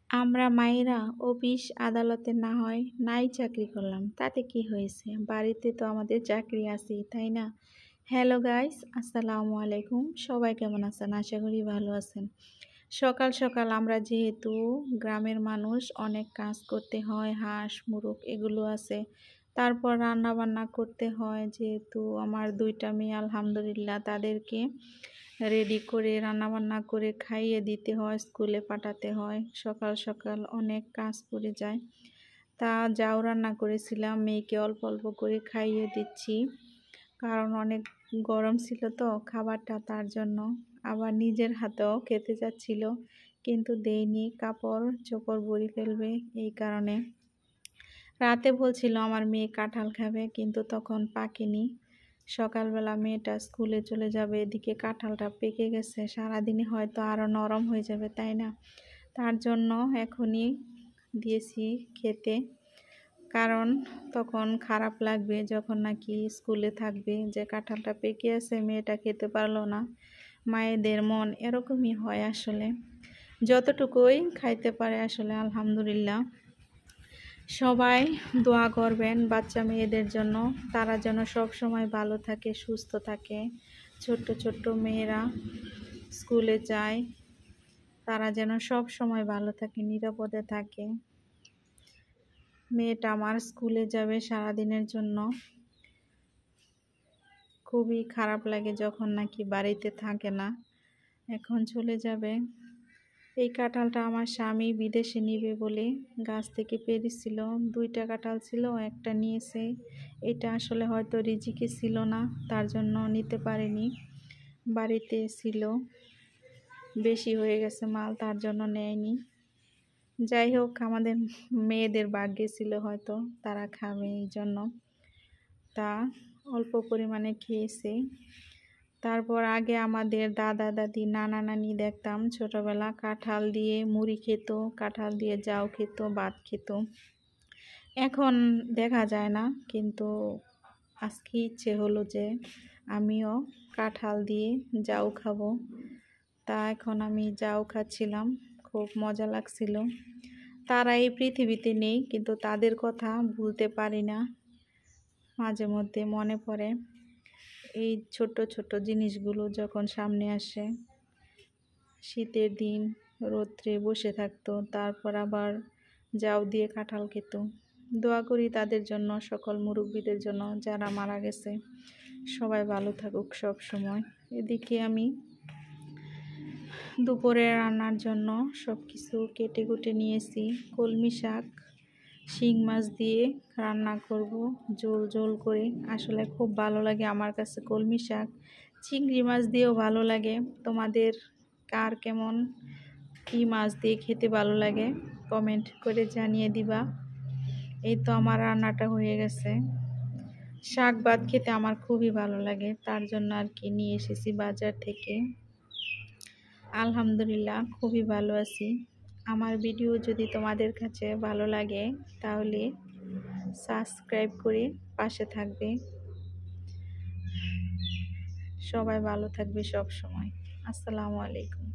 আমরা মায়েরা অফিস আদালতে না হয় নাই চাকরি করলাম, তাতে কি হয়েছে? বাড়িতে তো আমাদের চাকরি আছেই, তাই না? হ্যালো গাইস, আসসালামু আলাইকুম। সবাই কেমন আছেন? আশা করি ভালো আছেন। সকাল সকাল আমরা যেহেতু গ্রামের মানুষ, অনেক কাজ করতে হয়, হাঁস মুরগ এগুলো আছে, তারপর রান্না বান্না করতে হয়। যেহেতু আমার দুইটা মেয়ে আলহামদুলিল্লাহ, তাদেরকে রেডি করে রান্নাবান্না করে খাইয়ে দিতে হয়, স্কুলে পাঠাতে হয়। সকাল সকাল অনেক কাজ পড়ে যায়। তা যাও রান্না করেছিলাম, মেয়েকে অল্প অল্প করে খাইয়ে দিচ্ছি, কারণ অনেক গরম ছিল তো খাবারটা, তার জন্য। আবার নিজের হাতেও খেতে যাচ্ছিল, কিন্তু দেইনি, কাপড় চোপড় বড়ি ফেলবে এই কারণে। রাতে বলছিল আমার মেয়ে কাঁঠাল খাবে, কিন্তু তখন পাকেনি। সকালবেলা মেয়েটা স্কুলে চলে যাবে, এদিকে কাঁঠালটা পেকে গেছে, সারাদিনে হয়তো আরও নরম হয়ে যাবে, তাই না? তার জন্য এখনই দিয়েছি খেতে, কারণ তখন খারাপ লাগবে যখন নাকি স্কুলে থাকবে যে কাঁঠালটা পেকে আছে, মেয়েটা খেতে পারলো না। মায়েদের মন এরকমই হয় আসলে, যতটুকুই খাইতে পারে আসলে আলহামদুলিল্লাহ। সবাই দোয়া করবেন বাচ্চা মেয়েদের জন্য, তারা যেন সব সময় ভালো থাকে, সুস্থ থাকে। ছোট্ট ছোট্ট মেয়েরা স্কুলে যায়, তারা যেন সব সময় ভালো থাকে, নিরাপদে থাকে। মেয়েটা আমার স্কুলে যাবে সারাদিনের জন্য, খুবই খারাপ লাগে যখন নাকি বাড়িতে থাকে না, এখন চলে যাবে। এই কাঁঠালটা আমার স্বামী বিদেশে নিবে বলে গাছ থেকে পেরেছিল, 2টা কাঁঠাল ছিল, একটা নিয়েছে। এটা আসলে হয়তো রিজিকে ছিল না, তার জন্য নিতে পারেনি। বাড়িতে ছিল, বেশি হয়ে গেছে মাল, তার জন্য নেয়নি। যাই হোক, আমাদের মেয়েদের ভাগ্যে ছিল হয়তো তারা খাবে, এই জন্য তা অল্প পরিমাণে খেয়েছে। তারপর আগে আমাদের দাদা দাদি নানা নানি দেখতাম ছোটবেলা কাঁঠাল দিয়ে মুড়ি খেত, কাঁঠাল দিয়ে জাউ খেত, ভাত খেত। এখন দেখা যায় না, কিন্তু আজকে ইচ্ছে হলো যে আমিও কাঁঠাল দিয়ে জাউ খাবো। তা এখন আমি জাউ খাচ্ছিলাম, খুব মজা লাগছিল। তারা এই পৃথিবীতে নেই, কিন্তু তাদের কথা ভুলতে পারি না, মাঝে মধ্যে মনে পড়ে। এই ছোট ছোট জিনিসগুলো যখন সামনে আসে, শীতের দিন রৌদ্রে বসে থাকতো, তারপর আবার জাউ দিয়ে কাঁঠাল খেত। দোয়া করি তাদের জন্য, সকল মুরব্বীদের জন্য যারা মারা গেছে, সবাই ভালো থাকুক সব সময়। এদিকে আমি দুপুরে রান্নার জন্য সব কিছু কেটে কুটে নিয়েছি। কলমি শাক শিং মাছ দিয়ে রান্না করব, ঝোল ঝোল করে। আসলে খুব ভালো লাগে আমার কাছে কলমি শাক, চিংড়ি মাছ দিয়েও ভালো লাগে। তোমাদের কার কেমন কী মাছ দিয়ে খেতে ভালো লাগে কমেন্ট করে জানিয়ে দিবা। এই তো আমার রান্নাটা হয়ে গেছে। শাক ভাত খেতে আমার খুবই ভালো লাগে, তার জন্য আর কি নিয়ে এসেছি বাজার থেকে। আলহামদুলিল্লাহ খুবই ভালো আছি। আমার ভিডিও যদি তোমাদের কাছে ভালো লাগে তাহলে সাবস্ক্রাইব করে পাশে থাকবে। সবাই ভালো থাকবে সব সময়। আসসালামু আলাইকুম।